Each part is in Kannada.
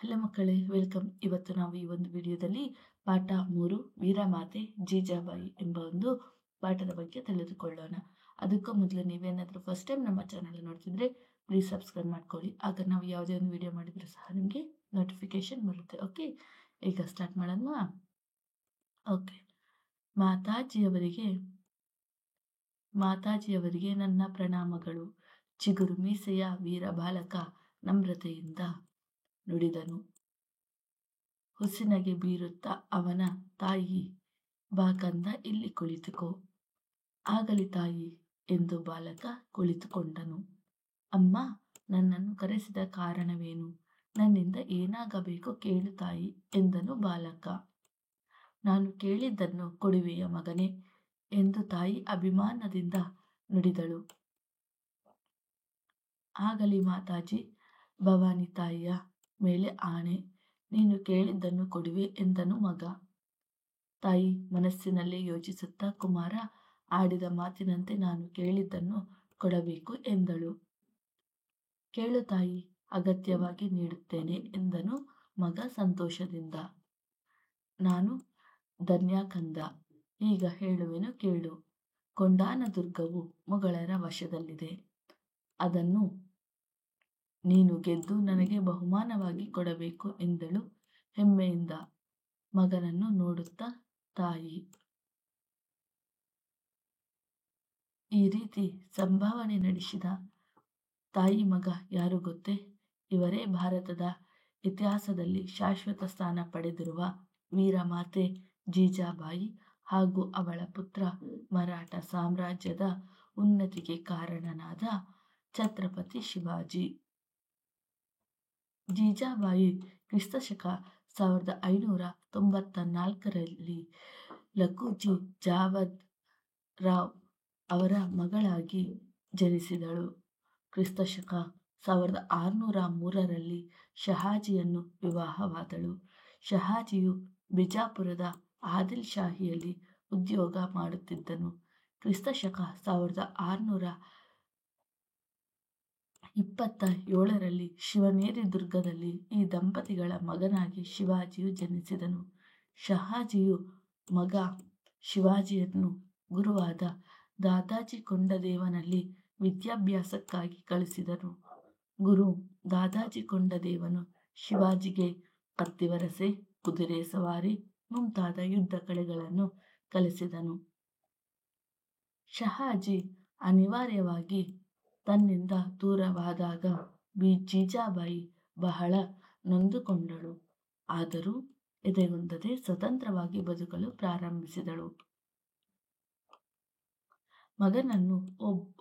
ಹಲೋ ಮಕ್ಕಳೇ, ವೆಲ್ಕಮ್. ಇವತ್ತು ನಾವು ಈ ಒಂದು ವಿಡಿಯೋದಲ್ಲಿ ಪಾಠ 3 ವೀರಮಾತೆ ಜೀಜಾಬಾಯಿ ಎಂಬ ಒಂದು ಪಾಠದ ಬಗ್ಗೆ ತಿಳಿದುಕೊಳ್ಳೋಣ. ಅದಕ್ಕೂ ಮೊದಲು ನೀವೇನಾದರೂ ಫಸ್ಟ್ ಟೈಮ್ ನಮ್ಮ ಚಾನಲ್ ನೋಡ್ತಿದ್ರೆ ಪ್ಲೀಸ್ ಸಬ್ಸ್ಕ್ರೈಬ್ ಮಾಡ್ಕೊಳ್ಳಿ. ಆಗ ನಾವು ಯಾವುದೇ ಒಂದು ವಿಡಿಯೋ ಮಾಡಿದರೂ ಸಹ ನಿಮಗೆ ನೋಟಿಫಿಕೇಶನ್ ಬರುತ್ತೆ. ಓಕೆ, ಈಗ ಸ್ಟಾರ್ಟ್ ಮಾಡೋಣ. ಓಕೆ, ಮಾತಾಜಿಯವರಿಗೆ ನನ್ನ ಪ್ರಣಾಮಗಳು. ಚಿಗುರು ಮೀಸೆಯ ವೀರ ಬಾಲಕ ನಮ್ರತೆಯಿಂದ ನುಡಿದನು. ಹುಸಿನಗೆ ಬೀರುತ್ತಾ ಅವನ ತಾಯಿ, ಬಾ ಕಂದ, ಇಲ್ಲಿ ಕುಳಿತುಕೋ. ಆಗಲಿ ತಾಯಿ ಎಂದು ಬಾಲಕ ಕುಳಿತುಕೊಂಡನು. ಅಮ್ಮ, ನನ್ನನ್ನು ಕರೆಸಿದ ಕಾರಣವೇನು? ನನ್ನಿಂದ ಏನಾಗಬೇಕು ಕೇಳು ತಾಯಿ ಎಂದನು ಬಾಲಕ. ನಾನು ಕೇಳಿದ್ದನ್ನು ಕೊಡುವೆಯ ಮಗನೇ ಎಂದು ತಾಯಿ ಅಭಿಮಾನದಿಂದ ನುಡಿದಳು. ಆಗಲಿ ಮಾತಾಜಿ, ಭವಾನಿ ತಾಯಿಯ ಮೇಲೆ ಆಣೆ, ನೀನು ಕೇಳಿದ್ದನ್ನು ಕೊಡುವೆ ಎಂದನು ಮಗ. ತಾಯಿ ಮನಸ್ಸಿನಲ್ಲೇ ಯೋಚಿಸುತ್ತಾ, ಕುಮಾರ ಆಡಿದ ಮಾತಿನಂತೆ ನಾನು ಕೇಳಿದ್ದನ್ನು ಕೊಡಬೇಕು ಎಂದಳು. ಕೇಳು ತಾಯಿ, ಅಗತ್ಯವಾಗಿ ನೀಡುತ್ತೇನೆ ಎಂದನು ಮಗ ಸಂತೋಷದಿಂದ. ನಾನು ಧನ್ಯ ಕಂದ, ಈಗ ಹೇಳುವೆನು ಕೇಳು. ಕೊಂಡಾನ ದುರ್ಗವು ಮೊಗಳರ ವಶದಲ್ಲಿದೆ. ಅದನ್ನು ನೀನು ಗೆದ್ದು ನನಗೆ ಬಹುಮಾನವಾಗಿ ಕೊಡಬೇಕು ಎಂದಳು ಹೆಮ್ಮೆಯಿಂದ ಮಗನನ್ನು ನೋಡುತ್ತಾ ತಾಯಿ. ಈ ರೀತಿ ಸಂಭಾವನೆ ನಡೆಸಿದ ತಾಯಿ ಮಗ ಯಾರು ಗೊತ್ತೇ? ಇವರೇ ಭಾರತದ ಇತಿಹಾಸದಲ್ಲಿ ಶಾಶ್ವತ ಸ್ಥಾನ ಪಡೆದಿರುವ ವೀರಮಾತೆ ಜೀಜಾಬಾಯಿ ಹಾಗೂ ಅವಳ ಪುತ್ರ ಮರಾಠ ಸಾಮ್ರಾಜ್ಯದ ಉನ್ನತಿಗೆ ಕಾರಣನಾದ ಛತ್ರಪತಿ ಶಿವಾಜಿ. ಜೀಜಾಬಾಯಿ ಕ್ರಿಸ್ತಶಕ 1594ರಲ್ಲಿ ಲಖುಜಿ ಜಾವದ್ ರಾವ್ ಅವರ ಮಗಳಾಗಿ ಜನಿಸಿದಳು. ಕ್ರಿಸ್ತಶಕ 1603ರಲ್ಲಿ ಶಹಾಜಿಯನ್ನು ವಿವಾಹವಾದಳು. ಶಹಾಜಿಯು ಬಿಜಾಪುರದ ಆದಿಲ್ ಶಾಹಿಯಲ್ಲಿ ಉದ್ಯೋಗ ಮಾಡುತ್ತಿದ್ದನು. ಕ್ರಿಸ್ತಶಕ 1627ರಲ್ಲಿ ಶಿವನೇರಿ ದುರ್ಗದಲ್ಲಿ ಈ ದಂಪತಿಗಳ ಮಗನಾಗಿ ಶಿವಾಜಿಯು ಜನಿಸಿದನು. ಶಹಾಜಿಯು ಮಗ ಶಿವಾಜಿಯನ್ನು ಗುರುವಾದ ದಾದಾಜಿ ಕೊಂಡದೇವನಲ್ಲಿ ವಿದ್ಯಾಭ್ಯಾಸಕ್ಕಾಗಿ ಕಳಿಸಿದನು. ಗುರು ದಾದಾಜಿ ಕೊಂಡದೇವನು ಶಿವಾಜಿಗೆ ಕತ್ತಿವರಸೆ, ಕುದುರೆ ಸವಾರಿ ಮುಂತಾದ ಯುದ್ಧ ಕಲೆಗಳನ್ನು ಕಲಿಸಿದನು. ಶಹಾಜಿ ಅನಿವಾರ್ಯವಾಗಿ ತನ್ನಿಂದ ದೂರವಾದಾಗ ಜೀಜಾಬಾಯಿ ಬಹಳ ನೊಂದುಕೊಂಡಳು. ಆದರೂ ಎದೆಗುಂದದೆ ಸ್ವತಂತ್ರವಾಗಿ ಬದುಕಲು ಪ್ರಾರಂಭಿಸಿದಳು. ಮಗನನ್ನು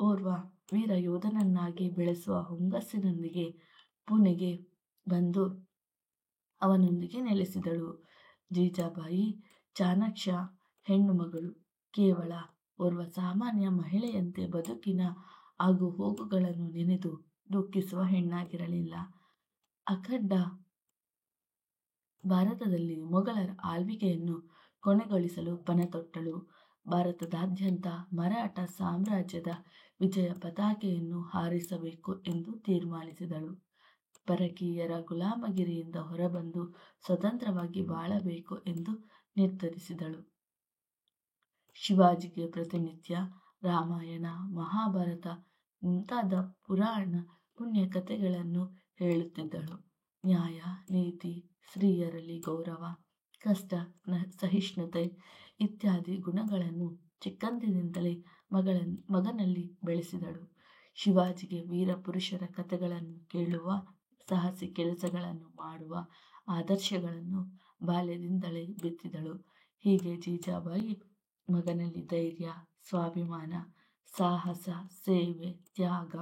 ಓರ್ವ ವೀರ ಯೋಧನನ್ನಾಗಿ ಬೆಳೆಸುವ ಹುಮ್ಮಸ್ಸಿನೊಂದಿಗೆ ಪುಣೆಗೆ ಬಂದು ಅವನೊಂದಿಗೆ ನೆಲೆಸಿದಳು. ಜೀಜಾಬಾಯಿ ಚಾಣಾಕ್ಷ ಹೆಣ್ಣು ಮಗಳು. ಕೇವಲ ಓರ್ವ ಸಾಮಾನ್ಯ ಮಹಿಳೆಯಂತೆ ಬದುಕಿನ ಆಗು ಹೋಗುಗಳನ್ನು ನೆನೆದು ದುಃಖಿಸುವ ಹೆಣ್ಣಾಗಿರಲಿಲ್ಲ. ಅಖಂಡ ಭಾರತದಲ್ಲಿ ಮೊಘಲರ ಆಳ್ವಿಕೆಯನ್ನು ಕೊನೆಗೊಳಿಸಲು ಪಣತೊಟ್ಟಳು. ಭಾರತದಾದ್ಯಂತ ಮರಾಠ ಸಾಮ್ರಾಜ್ಯದ ವಿಜಯ ಪತಾಕೆಯನ್ನು ಹಾರಿಸಬೇಕು ಎಂದು ತೀರ್ಮಾನಿಸಿದಳು. ಪರಕೀಯರ ಗುಲಾಮಗಿರಿಯಿಂದ ಹೊರಬಂದು ಸ್ವತಂತ್ರವಾಗಿ ಬಾಳಬೇಕು ಎಂದು ನಿರ್ಧರಿಸಿದಳು. ಶಿವಾಜಿಗೆ ಪ್ರತಿನಿತ್ಯ ರಾಮಾಯಣ, ಮಹಾಭಾರತ ಮುಂತಾದ ಪುರಾಣ ಪುಣ್ಯ ಕಥೆಗಳನ್ನು ಹೇಳುತ್ತಿದ್ದಳು. ನ್ಯಾಯ, ನೀತಿ, ಸ್ತ್ರೀಯರಲ್ಲಿ ಗೌರವ, ಕಷ್ಟ ಸಹಿಷ್ಣುತೆ ಇತ್ಯಾದಿ ಗುಣಗಳನ್ನು ಚಿಕ್ಕಂದಿನಿಂದಲೇ ಮಗನಲ್ಲಿ ಬೆಳೆಸಿದಳು. ಶಿವಾಜಿಗೆ ವೀರ ಪುರುಷರ ಕಥೆಗಳನ್ನು ಕೇಳುವ, ಸಾಹಸಿ ಕೆಲಸಗಳನ್ನು ಮಾಡುವ ಆದರ್ಶಗಳನ್ನು ಬಾಲ್ಯದಿಂದಲೇ ಬಿತ್ತಿದಳು. ಹೀಗೆ ಜೀಜಾಬಾಯಿ ಮಗನಲ್ಲಿ ಧೈರ್ಯ, ಸ್ವಾಭಿಮಾನ, ಸಾಹಸ, ಸೇವೆ, ತ್ಯಾಗ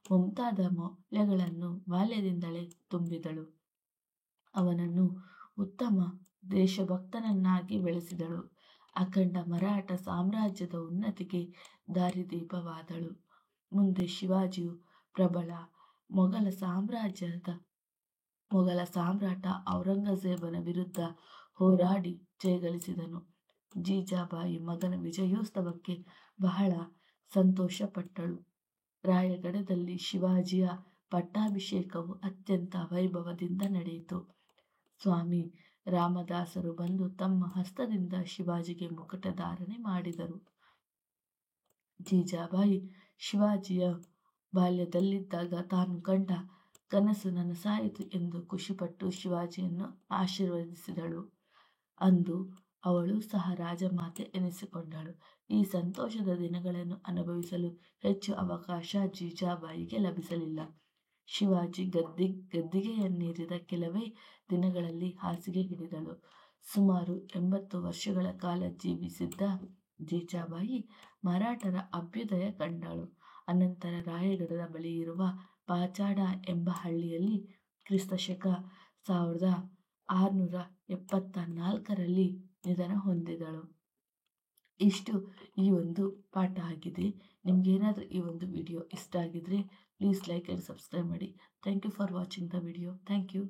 ಮುಂತಾದ ಮೌಲ್ಯಗಳನ್ನು ಬಾಲ್ಯದಿಂದಲೇ ತುಂಬಿದಳು. ಅವನನ್ನು ಉತ್ತಮ ದೇಶಭಕ್ತನನ್ನಾಗಿ ಬೆಳೆಸಿದಳು. ಅಖಂಡ ಮರಾಠ ಸಾಮ್ರಾಜ್ಯದ ಉನ್ನತಿಗೆ ದಾರಿದೀಪವಾದಳು. ಮುಂದೆ ಶಿವಾಜಿಯು ಪ್ರಬಲ ಮೊಘಲ ಸಾಮ್ರಾಟ ಔರಂಗಜೇಬನ ವಿರುದ್ಧ ಹೋರಾಡಿ ಜಯಗಳಿಸಿದನು. ಜೀಜಾಬಾಯಿ ಮಗನ ವಿಜಯೋತ್ಸವಕ್ಕೆ ಬಹಳ ಸಂತೋಷಪಟ್ಟಳು. ರಾಯಗಢದಲ್ಲಿ ಶಿವಾಜಿಯ ಪಟ್ಟಾಭಿಷೇಕವು ಅತ್ಯಂತ ವೈಭವದಿಂದ ನಡೆಯಿತು. ಸ್ವಾಮಿ ರಾಮದಾಸರು ಬಂದು ತಮ್ಮ ಹಸ್ತದಿಂದ ಶಿವಾಜಿಗೆ ಮುಕುಟಧಾರಣೆ ಮಾಡಿದರು. ಜೀಜಾಬಾಯಿ ಶಿವಾಜಿಯ ಬಾಲ್ಯದಲ್ಲಿದ್ದಾಗ ತಾನು ಕಂಡ ಕನಸು ನನಸಾಯಿತು ಎಂದು ಖುಷಿಪಟ್ಟು ಶಿವಾಜಿಯನ್ನು ಆಶೀರ್ವದಿಸಿದಳು. ಅಂದು ಅವಳು ಸಹ ರಾಜಮಾತೆ ಎನಿಸಿಕೊಂಡಳು. ಈ ಸಂತೋಷದ ದಿನಗಳನ್ನು ಅನುಭವಿಸಲು ಹೆಚ್ಚು ಅವಕಾಶ ಜೀಜಾಬಾಯಿಗೆ ಲಭಿಸಲಿಲ್ಲ. ಶಿವಾಜಿ ಗದ್ದಿಗೆಯನ್ನೇರಿದ ಕೆಲವೇ ದಿನಗಳಲ್ಲಿ ಹಾಸಿಗೆ ಹಿಡಿದಳು. ಸುಮಾರು 80 ವರ್ಷಗಳ ಕಾಲ ಜೀವಿಸಿದ್ದ ಜೀಜಾಬಾಯಿ ಮರಾಠರ ಅಭ್ಯುದಯ ಕಂಡಳು. ಅನಂತರ ರಾಯಗಢದ ಬಳಿಯಿರುವ ಪಾಚಾಡ ಎಂಬ ಹಳ್ಳಿಯಲ್ಲಿ ಕ್ರಿಸ್ತಶಕ 1674ರಲ್ಲಿ ನಿಧನ ಹೊಂದಿದಳು. ಇಷ್ಟು ಈ ಒಂದು ಪಾಠ ಆಗಿದೆ. ನಿಮ್ಗೇನಾದರೂ ಈ ಒಂದು ವಿಡಿಯೋ ಇಷ್ಟ ಆಗಿದ್ರೆ ಪ್ಲೀಸ್ ಲೈಕ್ ಆ್ಯಂಡ್ ಸಬ್ಸ್ಕ್ರೈಬ್ ಮಾಡಿ. Thank you for watching the video. Thank you.